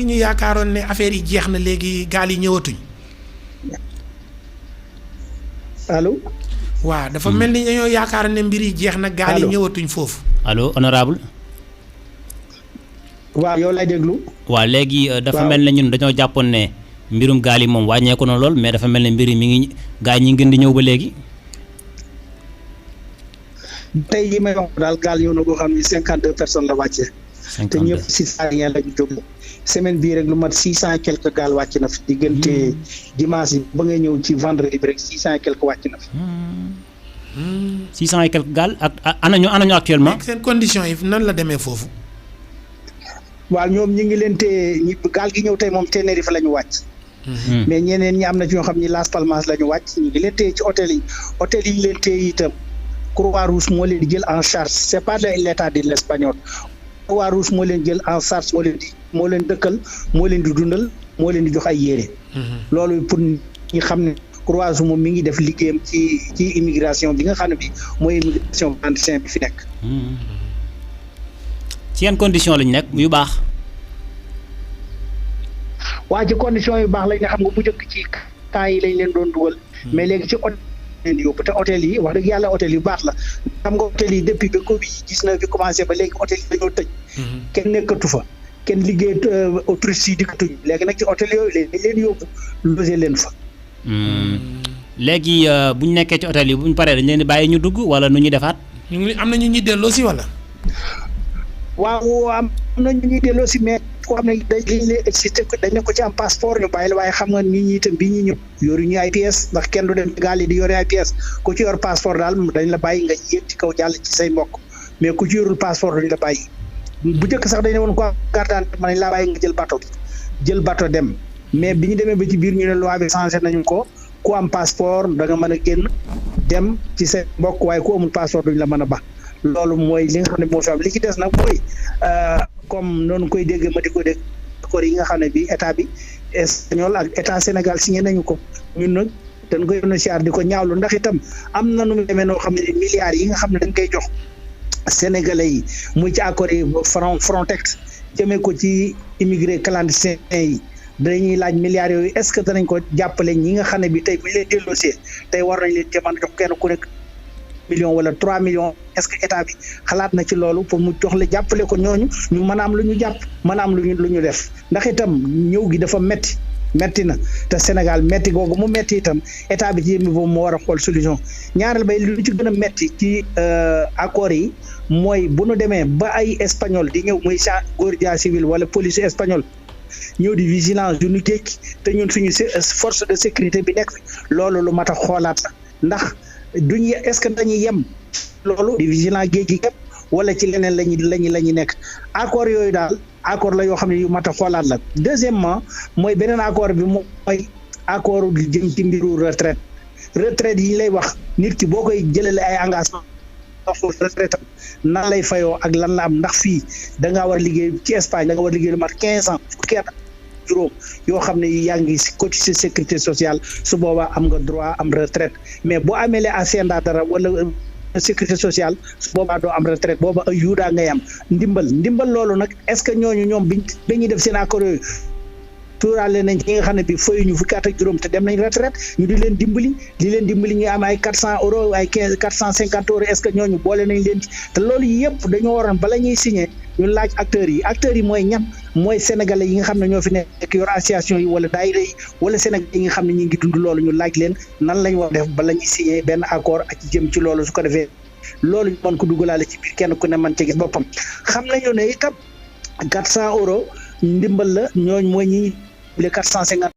ñu yaakaaroon ne affaire yi jeex na léegi gaal yi ñëwatuñ. allo. waaw dafa mel ni dañoo yaakaar ne mbir yi jeex na. gaal yi ñëwatuñ foofu. allo honorable. waaw yow lay déglu. waaw léegi dafa mel ne ñun dañoo jàppoon ne mbirum gaal yi moom wàññeeku na lool mais dafa mel ne mbir yi mi ngi gaal ñi ngi gën di ñëw ba léegi. tey yi may wax daal gaal ñëw na boo xam ne 52 personnes la wàccee. 52 te ñëpp 600 ngeen la ñu jóg. semaine bii rek lu mat 600 et quelques gaal wàcc na fi. diggante dimanche yi ba ngay ñëw ci vendredi bi rek 600 et quelques wàcc na fi. 600 et quelques gaal ak anañu actuellement. seen conditions yi nan la demee foofu. waaw ñoom ñi ngi leen tee gaal gi ñëw tey moom Tenerife la ñu wàcc. mais ñeneen ñi am na ci ñoo xam ni Las Palmas la ñu wàcc ñu ngi leen téye ci hôtel yi yi leen téye itam Croix-Rouge moo leen di jël en charge c'est pas l'état de l'espagnol Croix-Rouge moo leen jël en charge moo leen dëkkal moo leen di dundal moo leen di jox ay yére. loolu pour ñi xam ne Croix-Rouge moom mi ngi def liggéeyam ci immigration bi nga xam ne bi mooy immigration clandestine bi fi nekk. ci yan condition lañ nekk yu baax. waa ci condition yu baax lañ ne xam nga bu njëkk ci temps yi lañ leen doon dugal. mais léegi ci hôtel yi yóbbu te hôtel yi wax dëgg yàlla hôtel yu baax la xam nga hôtel yi depuis ba Covid-19 bi commencé ba léegi hôtel yi dañoo tëj. kenn nekkatu fa kenn liggéey touristes yi dikkatuñ léegi nag ci hôtel yooyu dañ leen yóbbu loger leen fa. léegi bu ñu nekkee ci hôtel yi bu ñu paree dañ leen di bàyyi ñu dugg wala nu ñuy defaat. am na ñu ñuy delloo si wala. waaw am na ñu ñuy delloo si mais koo xam ne dañ ne ko ci am passeport ñu bàyyi la waaye xam nga nit ñi itam bi ñu ñëw yoruñu ay pièces ndax kenn du dem gaal yi di yore ay pièces ku ci yor passeport daal dañ la bàyyi nga yéeg ci kaw jàll ci say mbokk mais ku ci yorul passeport dañ la bàyyi bu njëkk sax dañ ne woon ko carte d'identité man laa bàyyi nga jël bateau dem mais bi ñu demee ba ci biir ñu ne loi bi changé nañu ko ku am passeport da nga mën a génn dem ci say mbokk waaye ku amul passeport duñ la mën a ba loolu mooy li nga xam ne moo fi am li ci des nag mooy comme noonu koy dégg ma di ko dégg accord yi nga xam ne bi état bi espagnol ak état Sénégal signé nañu ko ñun nag dañ koy négocier di ko ñaawlu ndax itam am na nu mu demee noo xam ne milliards yi nga xam ne dañ koy jox sénégalais yi muy ci accord yi Frontex jëmee ko ci immigré clandestin yi dañuy laaj milliards yooyu est-ce que danañ ko jàppale ñi nga xam ne bi tey bu ñu leen delloosee tey war nañ leen ci mën a jox kenn ku nekk millions wala 3 millions est-ce que état bi xalaat na ci loolu pour mu jox la jàppale ko ñooñu ñu mën a am lu ñu jàpp mën a am lu ñu def ndax itam ñëw gi dafa metti na te Sénégal metti googu mu metti itam état bi ci yéen boobu moo war a xool solution ñaareel bay lu ci gën a metti ci accords yi mooy bu nu demee ba ay espagnol di ñëw muy guardia civil wala police espagnol ñëw di vigilance du ñu tekki te ñun suñu force de sécurité bi nekk fi loolu lu mat a xoolaat la ndax duñu est-ce que dañuy yem loolu di vigilant géej gi képp wala ci leneen lañu nekk accord yooyu daal accord la yoo xam ne yu mat a xoolaat la deuxièmement mooy beneen accord bi mooy accord jëm ci mbiru retraite yi lay wax nit ki boo koy jëlale ay engagement retraite am nan lay fayoo ak lan la am ndax fii da ngaa war a liggéey ci Espagne da nga war a liggéey lu mat 15 ans fukki at juróom yoo xam ne yaa ngi si cotiser sécurité sociale su boobaa am nga droit am retraite mais boo amee le Hacienda dara wala sécurité sociale su boobaa doo am retraite booba ay yuudaa ngay am ndimbal loolu nag est-ce que ñooñu ñoom biñuy def seen accord yooyu tuuraale nañ ñi nga xam ne bi fayuñu fukki at ak juróom te dem nañ retraite ñu di leen dimbali ñu am ay 400 euros ay 450 euros est-ce que ñooñu boole nañ leen ci te loolu yëpp dañoo waroon bala ñuy signé ñu laaj acteurs yi mooy ñan mooy sénégalais yi nga xam ne ñoo fi nekk yor association yi wala daayira yi wala sénégalais yi nga xam ne ñu ngi dund loolu ñu laaj leen nan lañ war def bala ñuy signé benn accord ak jëm ci loolu su ko defee loolu ñu mën ko dugalaale ci biir kenn ku ne mën ci gis boppam xam nañu ne itam 400 euros ndimbal la ñooñ mooy ñi les 450